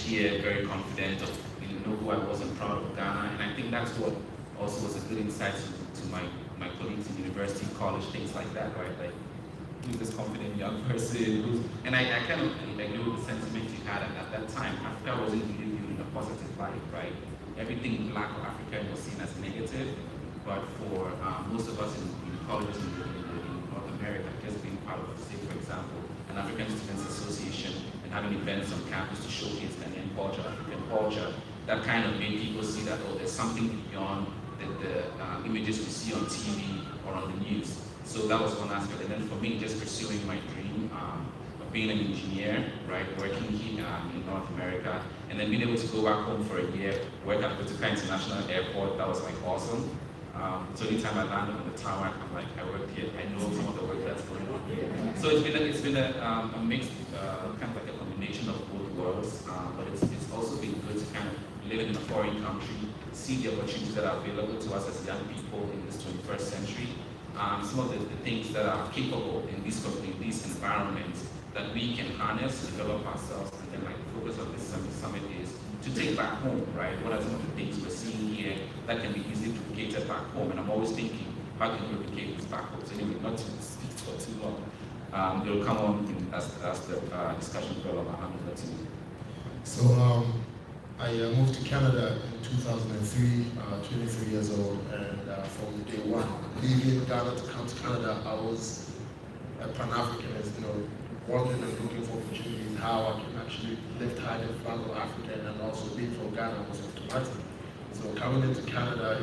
here very confident of who I was and proud of Ghana, and I think that's what also was a good insight to my colleagues in university, college, things like that, right? Like, who's this confident young person? And I kind of agree with the sentiment you had at that time. Africa wasn't really viewed in a positive light, right? Everything black or African was seen as negative, but for most of us in colleges in North America, just being part of, say, for example, an African Students Association and having events on campus to showcase Ghanaian culture, African culture, that kind of made people see that, oh, there's something beyond the images we see on TV or on the news. So that was one aspect. And then for me, just pursuing my dream of being an engineer, right, working here in North America, and then being able to go back home for a year, work at Kotoka International Airport, that was like awesome. So anytime I landed on the tower, I'm like, I worked here, I know some of the work that's going on here. So it's been a mixed, kind of like a combination of both worlds, but it's also been good to kind of live in a foreign country, see the opportunities that are available to us as young people in this 21st century. Some of the things that are capable in these environments that we can harness, develop ourselves, and then like the focus of this summit is to take back home, right? What are some of the things we're seeing here that can be easily duplicated back home? And I'm always thinking, how can we replicate this back home? So anyway, not to speak for too long. It'll come on as the discussion develops. So I moved to Canada in 2003, 23 years old, and from day one, leaving Ghana to come to Canada, I was a Pan-Africanist, wanting and looking for opportunities, how I can actually lift high the flag of Africa, and also being from Ghana was automatic. So coming into Canada,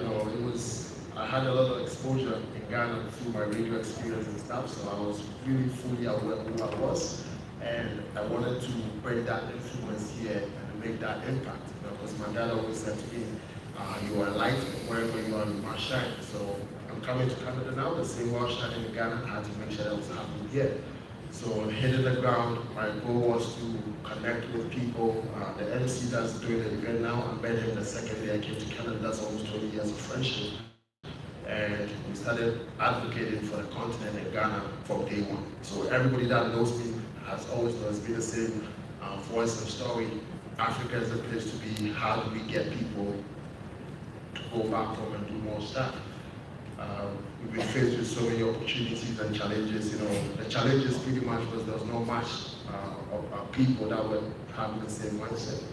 I had a lot of exposure in Ghana through my radio experience and stuff, so I was really fully aware of who I was, and I wanted to bring that influence here and make that impact, because my dad always said to me, you are light, wherever you are, you must shine. So I'm coming to Canada now, the same while shining in Ghana, I had to make sure that was happening here. So hitting the ground, my goal was to connect with people. The MC that's doing the event now, I met him the second day I came to Canada. That's almost 20 years of friendship. And we started advocating for the continent in Ghana from day one. So everybody that knows me has always been the same voice and story. Africa is a place to be. How do we get people to go back home and do more stuff? We've been faced with so many opportunities and challenges. The challenges pretty much was there was not much of people that were having the same mindset.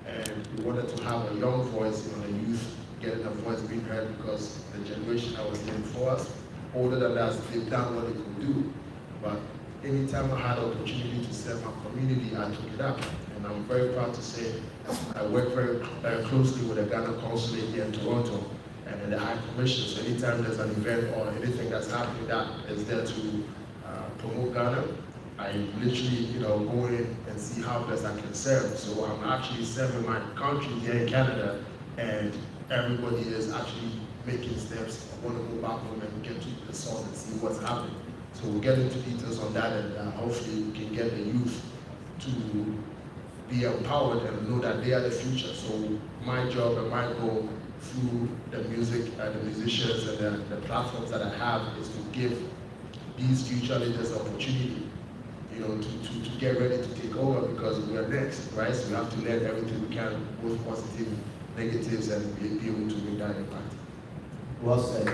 And we wanted to have a young voice, the youth getting a voice being heard, because the generation that was here before us, older than us, they've done what they could do. But anytime I had an opportunity to serve my community, I took it up. And I'm very proud to say I work very closely with the Ghana Consulate here in Toronto and in the High Commission. So anytime there's an event or anything that's happening that is there to promote Ghana, I literally go in and see how best I can serve. So I'm actually serving my country here in Canada, and everybody is actually making steps. I want to go back home and get to the source and see what's happening. So we'll get into details on that, and hopefully we can get the youth to be empowered and know that they are the future. So my job and my goal through the music and the musicians and the platforms that I have is to give these future leaders opportunity, to get ready to take over, because we are next, right? So we have to learn everything we can, both positive, negatives, and be able to make that impact. Well said.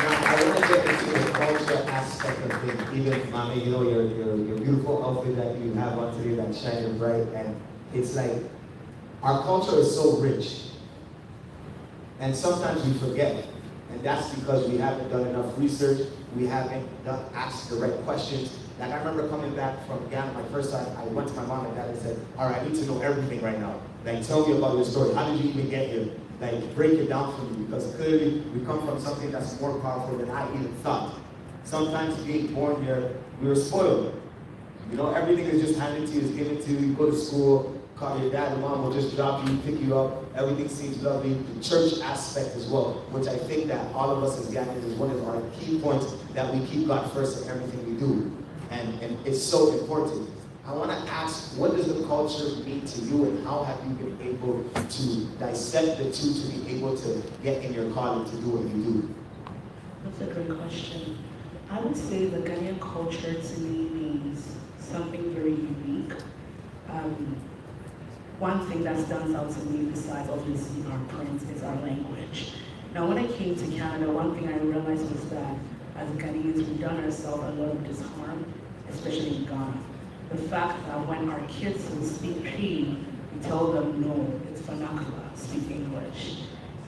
Now, I want to get into the culture aspect of things. Even, Mami, your beautiful outfit that you have on today that's shining bright, and it's like, our culture is so rich, and sometimes we forget, and that's because we haven't done enough research, we haven't asked the right questions. Like, I remember coming back from Ghana my first time, I went to my mom and dad and said, all right, I need to know everything right now. Like, tell me about your story. How did you even get here? Like, break it down for me, because clearly we come from something that's more powerful than I even thought. Sometimes being born here, we were spoiled. Everything is just handed to you, is given to you. You go to school, call your dad and mom will just drop you, pick you up. Everything seems lovely. The church aspect as well, which I think that all of us as Ghanaians is one of our key points, that we keep God first in everything we do. And it's so important. I want to ask, what does the culture mean to you, and how have you been able to dissect the two to be able to get in your calling to do what you do? That's a great question. I would say the Ghanaian culture to me means something very unique. one thing that stands out to me besides obviously our prints is our language. Now when I came to Canada, one thing I realized was that as Ghanaians, we've done ourselves a lot of disharm, especially in Ghana. The fact that when our kids will speak Cree, we tell them no, it's vernacular, speak English.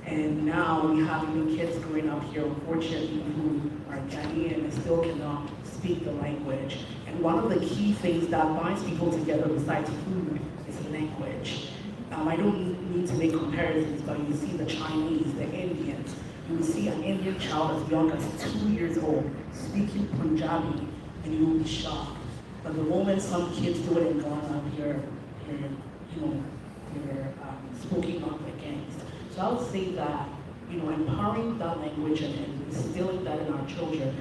And now we have kids growing up here, unfortunately, who are Ghanaian and still cannot speak the language. And one of the key things that binds people together besides food is language. I don't need to make comparisons, but you see the Chinese, the Indians, you will see an Indian child as young as 2 years old speaking Punjabi, and you will be shocked. But the moment some kids do it in Ghana, you're spoken up against. So I would say that, empowering that language and instilling that in our children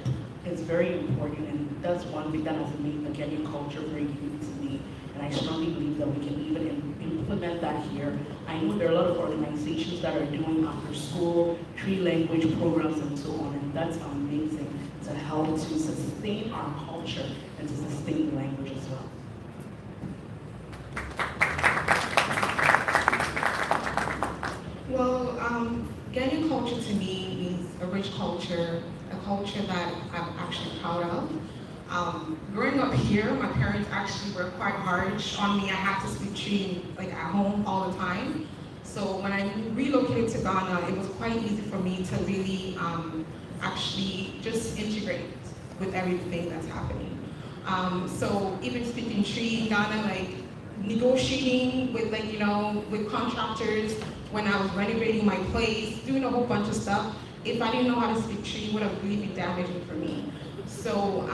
is very important, and that's one thing that has made the Kenyan culture very unique to me. And I strongly believe that we can even implement that here. I know there are a lot of organizations that are doing after school, Cree language programs and so on, and that's amazing to help to sustain our culture and to sustain the language as well. Well, Ghanaian culture to me means a rich culture, a culture that I'm actually proud of. Growing up here, my parents actually were quite harsh on me. I had to speak Twi at home all the time. So when I relocated to Ghana, it was quite easy for me to really actually just integrate with everything that's happening. So even speaking Twi in Ghana, negotiating with with contractors when I was renovating my place, doing a whole bunch of stuff. If I didn't know how to speak Twi, it would have really been damaging for me. So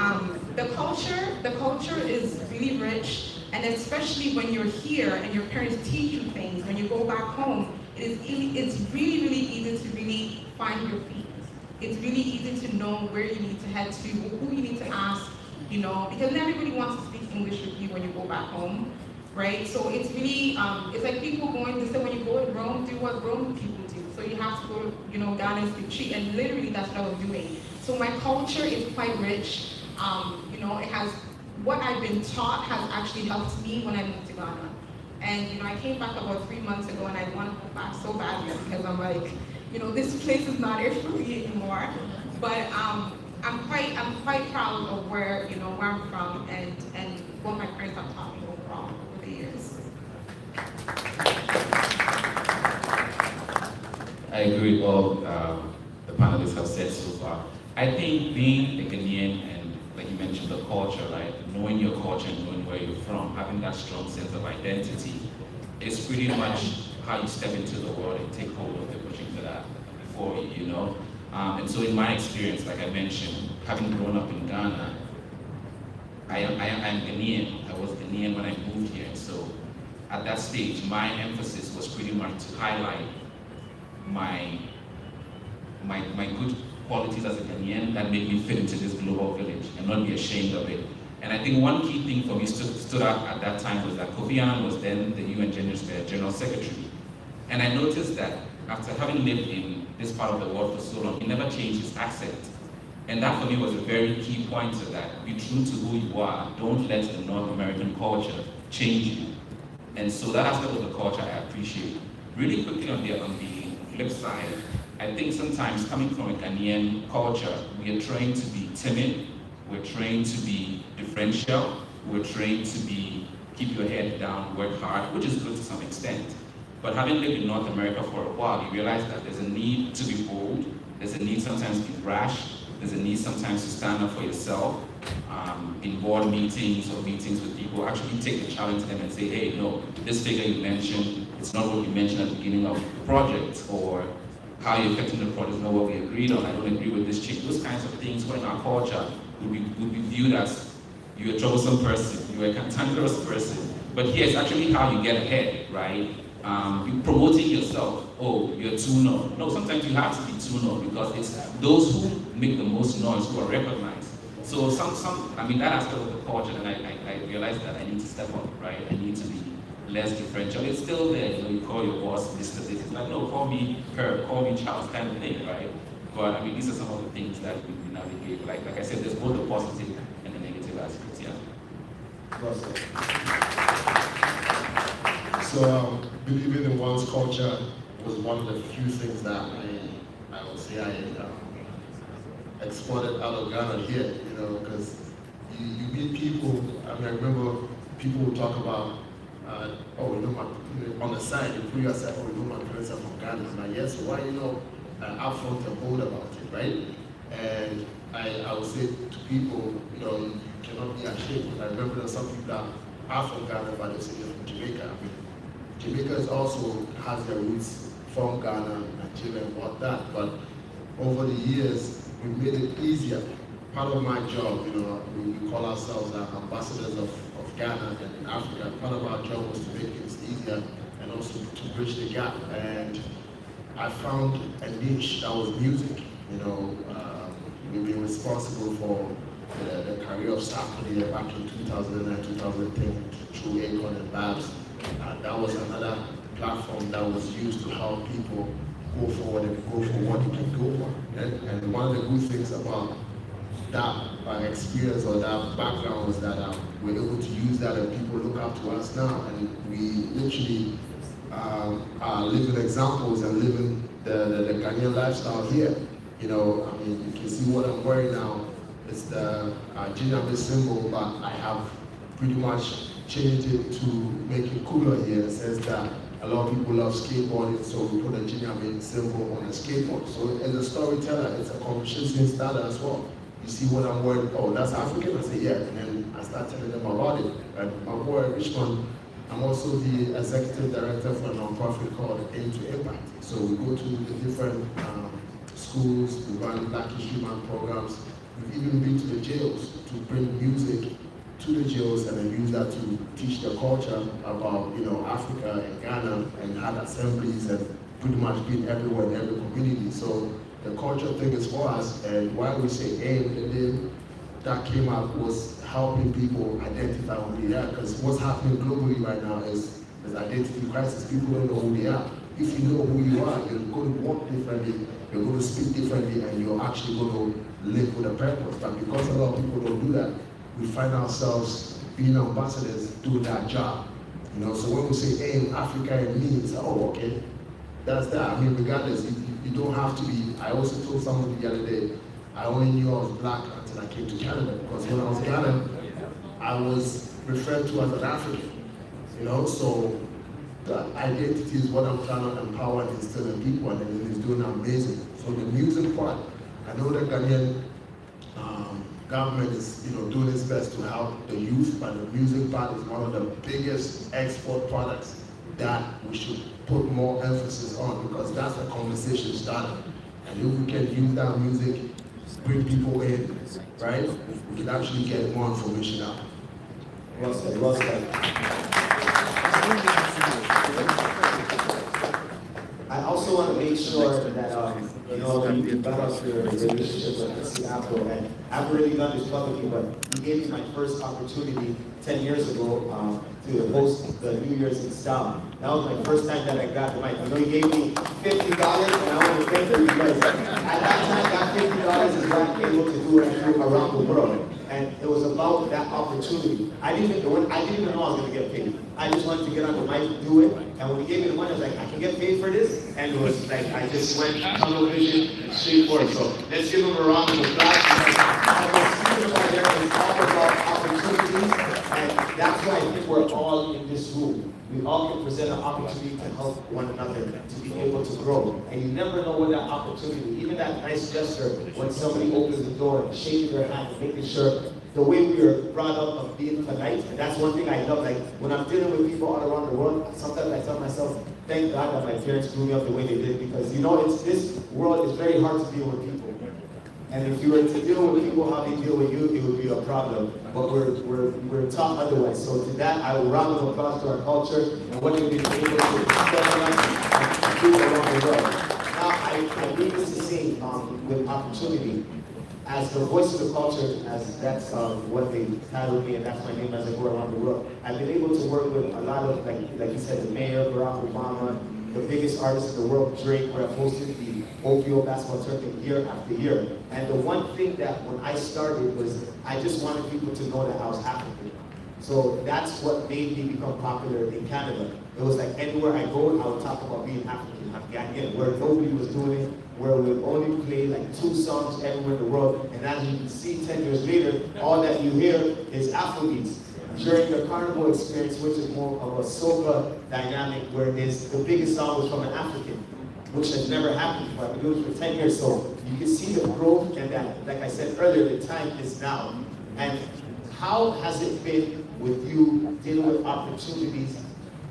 the culture is really rich, and especially when you're here and your parents teach you things, when you go back home, it's really, really easy to really find your feet. It's really easy to know where you need to head to, who you need to ask, because everybody wants to speak English with you when you go back home, right? So it's really, it's like people they say when you go to Rome, do what Rome people do. So you have to go to, Ghana and speak Twi, and literally that's what I was doing. So my culture is quite rich. It has, what I've been taught has actually helped me when I moved to Ghana. And, I came back about 3 months ago and I want to go back so badly because I'm like, this place is not it for me anymore. But I'm quite proud of where I'm from and what my parents have taught me overall over the years. I agree with all the panelists have said so far. I think being a Ghanaian and, like you mentioned, the culture, right? Knowing your culture and knowing where you're from, having that strong sense of identity is pretty much how you step into the world and take hold of the opportunity that before you, And so in my experience, like I mentioned, having grown up in Ghana, I'm Ghanaian. I was Ghanaian when I moved here. So at that stage, my emphasis was pretty much to highlight my good qualities as a Ghanaian that made me fit into this global village and not be ashamed of it. And I think one key thing for me stood out at that time was that Kofi Annan was then the UN General Secretary. And I noticed that after having lived in this part of the world for so long, he never changed his accent. And that for me was a very key pointer, that be true to who you are. Don't let the North American culture change you. And so that aspect of the culture I appreciate. Really quickly on the flip side, I think sometimes coming from a Ghanaian culture, we are trained to be timid, we're trained to be differential, we're trained to keep your head down, work hard, which is good to some extent. But having lived in North America for a while, you realize that there's a need to be bold, there's a need sometimes to be brash, there's a need sometimes to stand up for yourself. In board meetings or meetings with people, actually take the challenge to them and say, hey, no, this figure you mentioned, it's not what you mentioned at the beginning of the project, or how you're affecting the project is not what we agreed on, I don't agree with this change. Those kinds of things were in our culture would be viewed as you're a troublesome person, you're a cantankerous person. But here it's actually how you get ahead, right? You're promoting yourself. Oh, you're too known. No, sometimes you have to be too known because it's those who make the most noise who are recognized. So that aspect of the culture, and I realized that I need to step up, right? I need to be less differential. It's still there, you call your boss Mr. This. It's like, no, call me her, call me Charles, kind of thing, right? But these are some of the things that we navigate. Like I said, there's both the positive and the negative aspects, yeah. Well said. So believing in one's culture was one of the few things that I would say I exported out of Ghana here, you know, because you meet people. I mean, I remember people would talk about, oh, you know, on the side, you put yourself, oh, you know, my parents are from Ghana. I'm like, yes, so why, you know, upfront and bold about it, right? And I would say to people, you know, you cannot be ashamed. I remember there are some people that are from Ghana, but they say they're from Jamaica. I mean, Jamaica is also has their roots from Ghana, Nigeria, and whatnot. But over the years, we made it easier. Part of my job, you know, we call ourselves ambassadors of Ghana and in Africa. Part of our job was to make things easier and also to bridge the gap. And I found a niche that was music. You know, we've been responsible for the career of Staff Media back in 2009, 2010 through Akon and Babs. That was another platform that was used to help people go forward and go for what they can go for. And one of the good things about that experience or that background was that we're able to use that and people look up to us now. And we literally are living examples and living the Ghanaian lifestyle here. You know, I mean, you can see what I'm wearing now. It's the Ginger symbol, but I have pretty much changed it to make it cooler here. It says that a lot of people love skateboarding, so we put a Ginger symbol on the skateboard. So as a storyteller, it's a conversation starter as well. You see what I'm wearing, oh, that's African? I say, yeah. And then I start telling them about it. And my boy, Richmond, I'm also the executive director for a nonprofit called Aim to Impact. So we go to the different schools, we run Black History Month programs. We've even been to the jails to bring music to the jails and then use that to teach the culture about, you know, Africa and Ghana and had assemblies and pretty much been everywhere in every community. So the culture thing is for us, and why we say AIM, the name that came up was helping people identify who they are, because what's happening globally right now is identity crisis. People don't know who they are. If you know who you are, you're going to walk differently, you're going to speak differently, and you're actually going to live with a purpose. But because a lot of people don't do that, we find ourselves being ambassadors doing that job. You know, so when we say AIM, Africa, it means, oh, okay, that's that. I mean, regardless, you don't have to be. I also told someone the other day, I only knew I was black until I came to Canada, because when I was in Ghana, I was referred to as an African. You know, so the identity is what I'm trying to empower and instill in people, and it's doing amazing. So the music part, I know the Ghanaian government is, you know, doing its best to help the youth, but the music part is one of the biggest export products that we should put more emphasis on, because that's a conversation starter. And if we can use that music, bring people in, right, we can actually get more information out. Well said, well said. I also want to make sure that, you know, you develop your relationship with Diaspora. And I've really done this publicly, but you gave me my first opportunity 10 years ago to host the New Year's in style. That was my first time that I got the mic. I know you gave me $50, and I want to thank you, because at that time, that $50 is what I'm able to do what I do around the world. And it was about that opportunity. I didn't even know I was going to get paid. I just wanted to get on the mic and do it. And when he gave me the money, I was like, I can get paid for this? And it was like, I just went tunnel vision, straight forward. So let's give him a round of applause. It's all about opportunities. And that's why I think we're all in this room. We all can present an opportunity to help one another, to be able to grow. And you never know what that opportunity, even that nice gesture, when somebody opens the door and shaking their hand and making sure, the way we were brought up of being polite, and that's one thing I love. Like, when I'm dealing with people all around the world, sometimes I tell myself, thank God that my parents grew me up the way they did, because, you know, this world is very hard to deal with people. And if you were to deal with people how they deal with you, it would be a problem. But we're taught otherwise. So to that, I will round of applause to our culture and what they've been able to specialize and do around the world. Now, I need this to say with opportunity. As the voice of the culture, as that's what they titled me, and that's my name as I go around the world. I've been able to work with a lot of, like you said, the mayor, Barack Obama, the biggest artists in the world, Drake, where I've hosted the OVO basketball tournament year after year. And the one thing that when I started was I just wanted people to know that I was African. So that's what made me become popular in Canada. It was like anywhere I go, I would talk about being African, Afghan, where nobody was doing it, where we would only play like 2 songs everywhere in the world. And as you can see, 10 years later, all that you hear is Afrobeats. During the carnival experience, which is more of a soca dynamic, where the biggest song was from an African, which has never happened before. I've been doing it for 10 years, so you can see the growth and that, like I said earlier, the time is now. And how has it been with you dealing with opportunities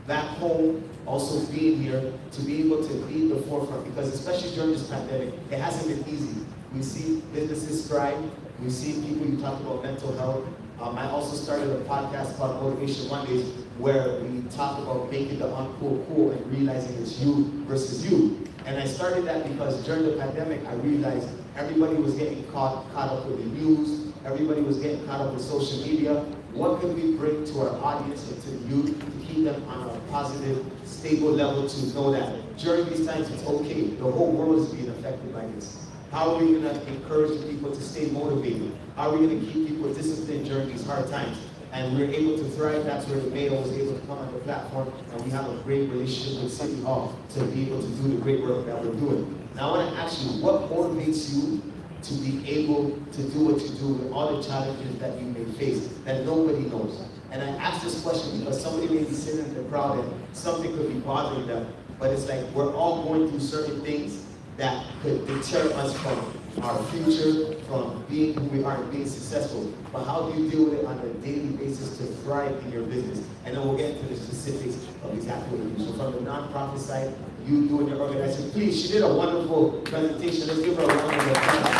back home, also being here, to be able to lead the forefront? Because especially during this pandemic, it hasn't been easy. We see businesses thrive, we see people, you talk about mental health. I also started a podcast called Motivation Mondays, where we talk about making the uncool cool and realizing it's you versus you. And I started that because during the pandemic, I realized everybody was getting caught up with the news, everybody was getting caught up with social media. What can we bring to our audience and to the youth to keep them on a positive, stable level, to know that during these times it's okay, the whole world is being affected by this? How are we going to encourage people to stay motivated? How are we going to keep people disciplined during these hard times? And we're able to thrive. That's where the mayor was able to come on the platform, and we have a great relationship with City Hall to be able to do the great work that we're doing. Now I want to ask you, what motivates you to be able to do what you do with all the challenges that you may face that nobody knows? And I ask this question because somebody may be sitting in the crowd and something could be bothering them, but it's like we're all going through certain things that could deter us from our future, from being who we are and being successful. But how do you deal with it on a daily basis to thrive in your business? And then we'll get into the specifics of exactly what you do. So from the nonprofit side, you doing your organization. Please, she did a wonderful presentation. Let's give her a round of applause.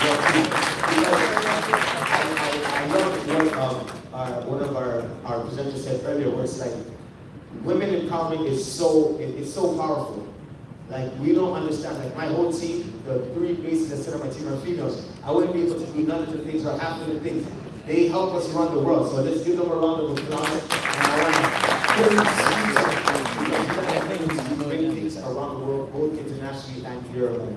I love what one of our presenters said earlier, where it's like women empowerment is so powerful. Like, we don't understand, like my whole team, the 3 bases that sit on my team are females. I wouldn't be able to do none of the things or half of the things. They help us run the world. So let's give them a round of applause. And I want to bring things around the world, both internationally and here alone.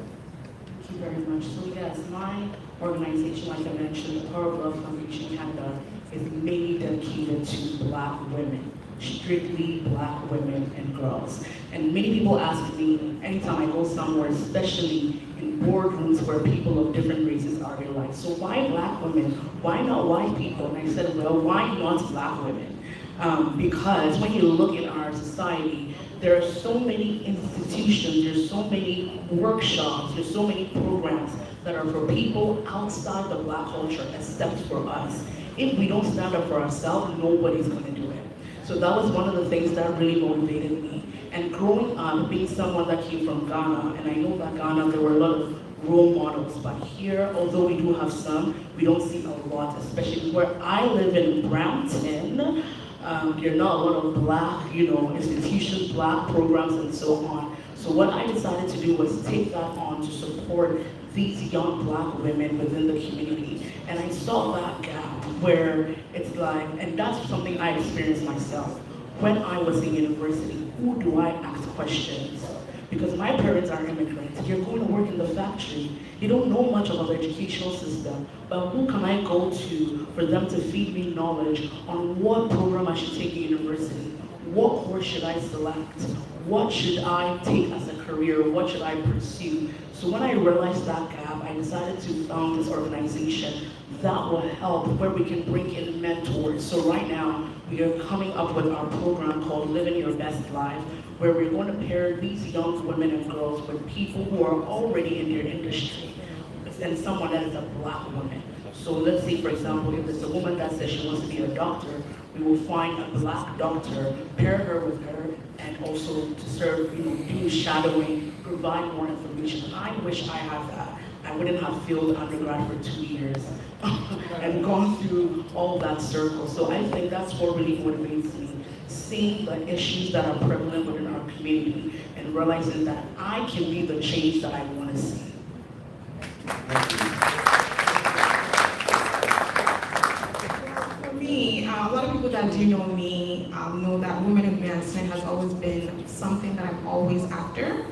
Thank you very much. So yes, my organization, like I mentioned, the Power of Love Foundation Canada, is mainly dedicated to Black women. Strictly Black women and girls. And many people ask me, anytime I go somewhere, especially in boardrooms where people of different races are, they're like, so why Black women? Why not white people? And I said, well, why not Black women? Because when you look at our society, there are so many institutions, there's so many workshops, there's so many programs that are for people outside the Black culture, except for us. If we don't stand up for ourselves, nobody's going to do it. So that was one of the things that really motivated me. And growing up, being someone that came from Ghana, and I know that Ghana, there were a lot of role models, but here, although we do have some, we don't see a lot, especially where I live in Brampton. There are not a lot of Black, institutions, Black programs, and so on. So what I decided to do was take that on to support these young Black women within the community. And I saw that gap where it's like, and that's something I experienced myself. When I was in university, who do I ask questions? Because my parents are immigrants. You're going to work in the factory. You don't know much about the educational system, but who can I go to for them to feed me knowledge on what program I should take at university? What course should I select? What should I take as a career? What should I pursue? So when I realized that gap, I decided to found this organization that will help, where we can bring in mentors. So right now, we are coming up with our program called Living Your Best Life, where we're going to pair these young women and girls with people who are already in their industry, and someone that is a Black woman. So let's say, for example, if there's a woman that says she wants to be a doctor, we will find a Black doctor, pair her with her, and also to serve, do shadowing, provide more information. I wish I had that. I wouldn't have failed undergrad for 2 years and gone through all that circle. So I think that's what really motivates me, seeing the issues that are prevalent within our community and realizing that I can be the change that I want to see. For me, a lot of people that do know me know that women advancement has always been something that I'm always after.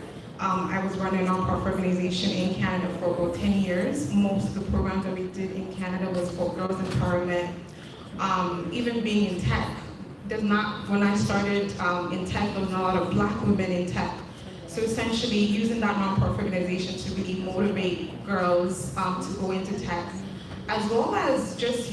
I was running a nonprofit organization in Canada for about 10 years. Most of the programs that we did in Canada was for girls empowerment. Even being in tech, when I started in tech, there was not a lot of black women in tech. So essentially using that nonprofit organization to really motivate girls to go into tech, as well as just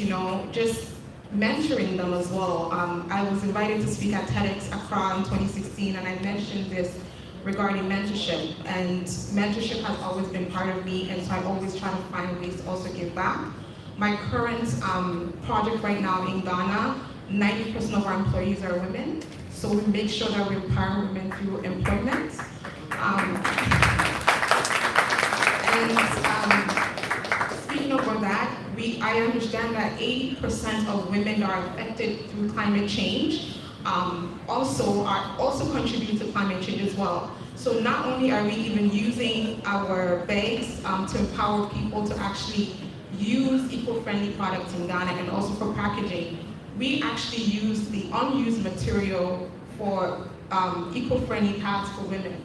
mentoring them as well. I was invited to speak at TEDx Accra in 2016, and I mentioned this regarding mentorship, and mentorship has always been part of me, and so I always try to find ways to also give back. My current project right now in Ghana, 90% of our employees are women, so we make sure that we empower women through employment. Speaking of that, I understand that 80% of women that are affected through climate change also contribute to climate change as well. So not only are we even using our bags to empower people to actually use eco-friendly products in Ghana and also for packaging, we actually use the unused material for eco-friendly pads for women,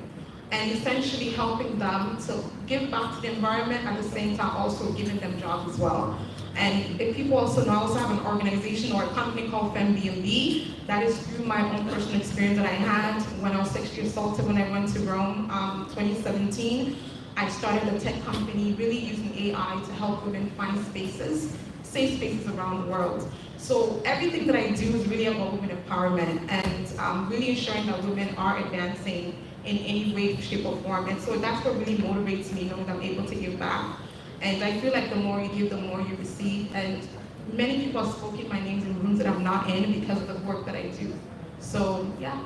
and essentially helping them to give back to the environment, at the same time also giving them jobs as well. And if people also know, I also have an organization or a company called FemBnB. That is through my own personal experience that I had when I was sexually assaulted when I went to Rome 2017. I started a tech company really using AI to help women find spaces, safe spaces around the world. So everything that I do is really about women empowerment and really ensuring that women are advancing in any way, shape, or form. And so that's what really motivates me, knowing that I'm able to give back. And I feel like the more you give, the more you receive. And many people have spoken my names in rooms that I'm not in because of the work that I do. So, yeah.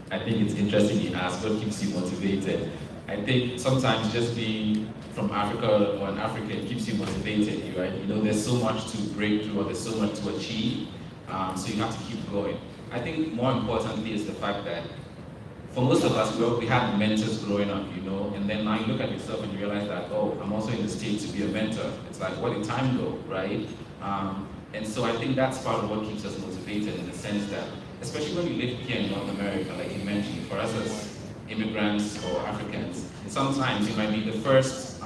I think it's interesting you ask what keeps you motivated. I think sometimes just being from Africa or an African keeps you motivated, right? You know, there's so much to break through, or there's so much to achieve, so you have to keep going. I think more importantly is the fact that for most of us, we had mentors growing up, you know, and then now you look at yourself and you realize that, oh, I'm also in the state to be a mentor. It's like, where did time go, right? And so I think that's part of what keeps us motivated, in the sense that, especially when you live here in North America, like you mentioned, for us as immigrants or Africans, sometimes you might be the first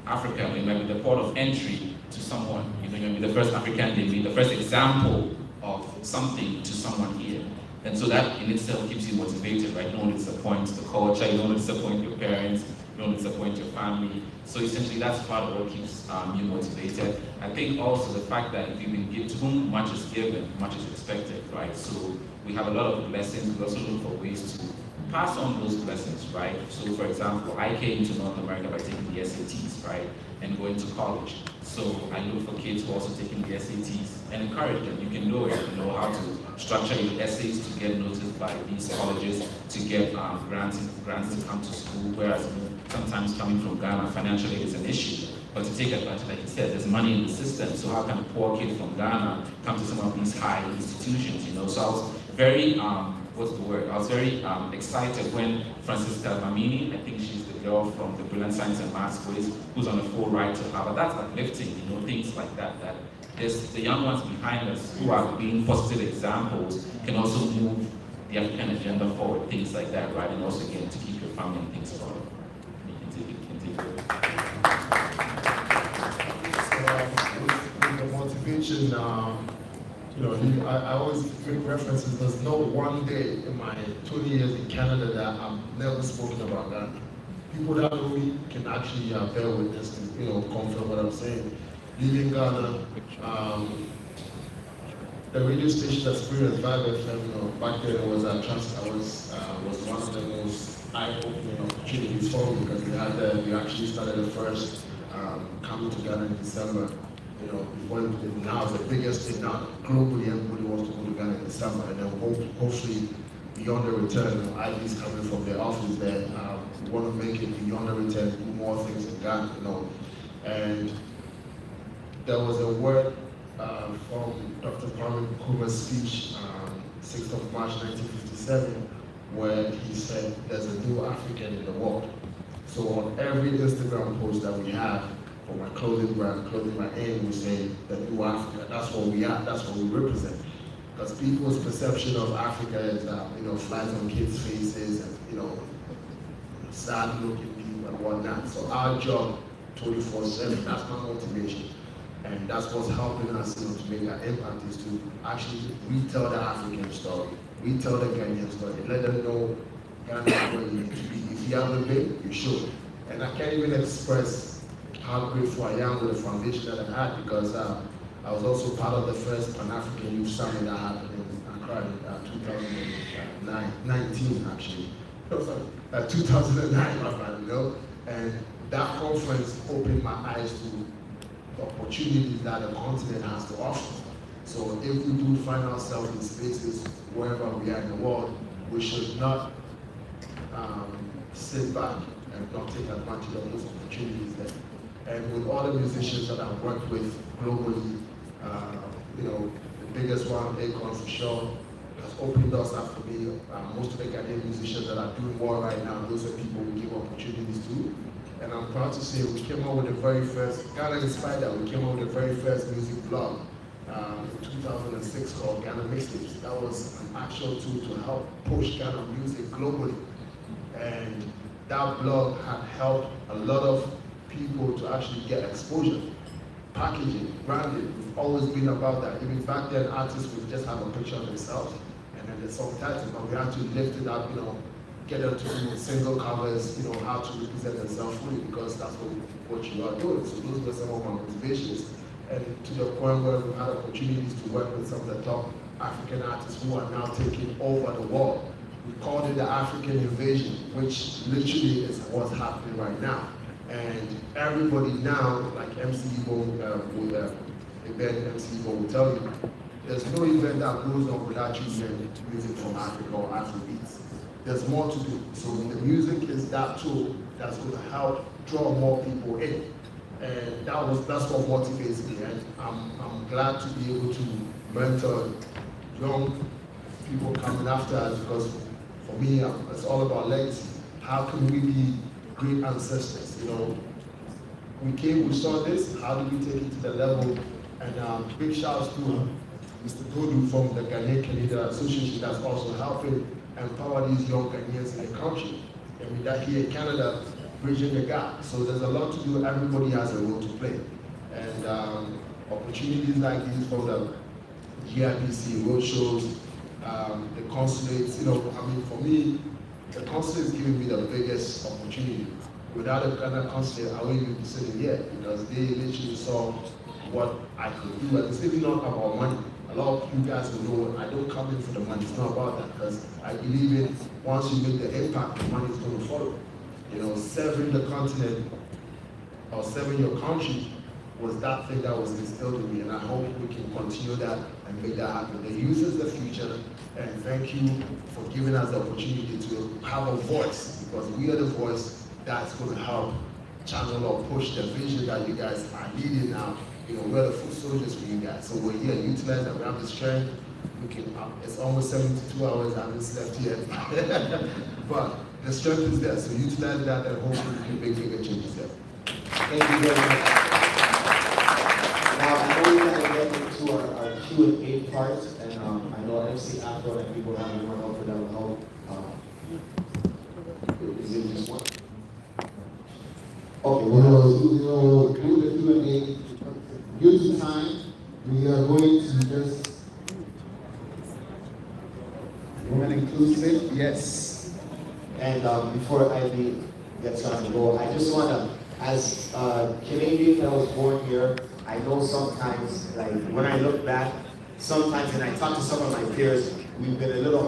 African, you might be the port of entry to someone, you know, you might be the first African, they be the first example of something to someone here. And so that in itself keeps you motivated, right? You don't want to disappoint the culture, you don't want to disappoint your parents, you don't want to disappoint your family. So essentially that's part of what keeps you motivated. I think also the fact that if you've been given, to whom much is given, much is expected, right? So we have a lot of blessings, we also look for ways to pass on those blessings, right? So for example, I came to North America by taking the SATs, right? And going to college. So I look for kids who are also taking the SATs and encourage them. You can do it, you know how to structure your essays to get noticed by these colleges, to get grants to come to school, whereas sometimes coming from Ghana, financial aid is an issue. But to take advantage, like you said, there's money in the system, so how can a poor kid from Ghana come to some of these high institutions, you know? So I was very, I was very excited when Francisca Mamini, I think she's the girl from the Brilliant Science and Maths quiz, who's on a full ride to Harvard. That's uplifting, you know, things like that, that there's the young ones behind us who are being positive examples can also move the African agenda forward, things like that, right? And also, again, to keep your family and things forward. You can take it. With the motivation, you know, I always make references. There's no one day in my 20 years in Canada that I've never spoken about Ghana. People that know me can actually bear witness and, you know, confirm what I'm saying. Leaving Ghana, the radio station experience, 5FM, you know, back then it was was one of the most eye-opening opportunities for me, because we actually started the first coming to Ghana in December. You know, before now it's the biggest thing now. Globally, everybody wants to go to Ghana in December, and then hopefully beyond the return, you know, IBs coming from their office there, we want to make it beyond the return, do more things in Ghana, you know. And there was a word from Dr. Kwame Nkrumah's speech, 6th of March 1957, where he said, "There's a new African in the world." So on every Instagram post that we have, for my clothing brand, Clothing My Aim, we say the new Africa. That's what we are, that's what we represent. Because people's perception of Africa is, you know, flies on kids' faces and, you know, sad looking people and whatnot. So our job 24/7. That's my motivation. And that's what's helping us, to make an impact, is to actually retell the African story, retell the Ghanaian story, let them know Ghana is where you need to be. If you haven't been, you should. And I can't even express how grateful I am with the foundation that I had, because I was also part of the first Pan-African Youth Summit that happened in Accra in 2019, actually. No, sorry, 2009, my friend, And that conference opened my eyes to the opportunities that the continent has to offer. So if we do find ourselves in spaces wherever we are in the world, we should not sit back and not take advantage of those opportunities there. And with all the musicians that I've worked with globally, the biggest one, Akon for sure, has opened doors up for me. Most of the Ghanaian musicians that are doing well right now, those are people we give opportunities to. And I'm proud to say we came out with the very first, Ghana Inspired, we came out with the very first music blog in 2006 called Ghana Mixtapes. That was an actual tool to help push Ghana music globally. And that blog had helped a lot of people to actually get exposure. Packaging, branding, we've always been about that. Even back then, artists would just have a picture of themselves and then the song title, but we actually lifted up, get them to do single covers, how to represent themselves fully, because that's what you are doing. So those were some of my motivations. And to the point where we had opportunities to work with some of the top African artists who are now taking over the world. We called it the African invasion, which literally is what's happening right now. And everybody now, like MC Igbo, event MC Igbo will tell you, there's no event that goes on without you hearing music from Africa or Afrobeats. There's more to do. So the music is that tool that's going to help draw more people in. And that's what motivates me. And I'm glad to be able to mentor young people coming after us, because for me, it's all about legacy. How can we be great ancestors? We saw this, how do we take it to the level? And big shouts to Mr. Dodu from the Ghanaian Canadian Association that's also helping empower these young Ghanaians in the country. And with that here in Canada, bridging the gap. So there's a lot to do, everybody has a role to play. And opportunities like these from the GIPC roadshows, the consulates, for me, the consulate is giving me the biggest opportunity. Without a Ghana consulate, I wouldn't even be sitting here, because they literally saw what I could do. And it's really not about money. A lot of you guys will know I don't come in for the money. It's not about that, because I believe in once you make the impact, the money is going to follow. Serving the continent or serving your country was that thing that was instilled in me, and I hope we can continue that and make that happen. The youth is the future, and thank you for giving us the opportunity to have a voice, because we are the voice that's going to help channel or push the vision that you guys are leading now. We're the foot soldiers for you guys. So we're here, utilize that, we have the strength. We can, it's almost 72 hours, I haven't slept yet. But the strength is there, so utilize that and hopefully we can make bigger changes there. Thank you very much. Now, I know we're going to get into our Q&A part, and I know MC Afro and people have more help for that will help. Is it just one? Okay, we'll do the Q&A. Due to time, we are going to just women inclusive, yes. And before Ivy gets on the go, I just want to, as a Canadian that was born here, I know sometimes, like when I look back, sometimes, and I talk to some of my peers, we've been a little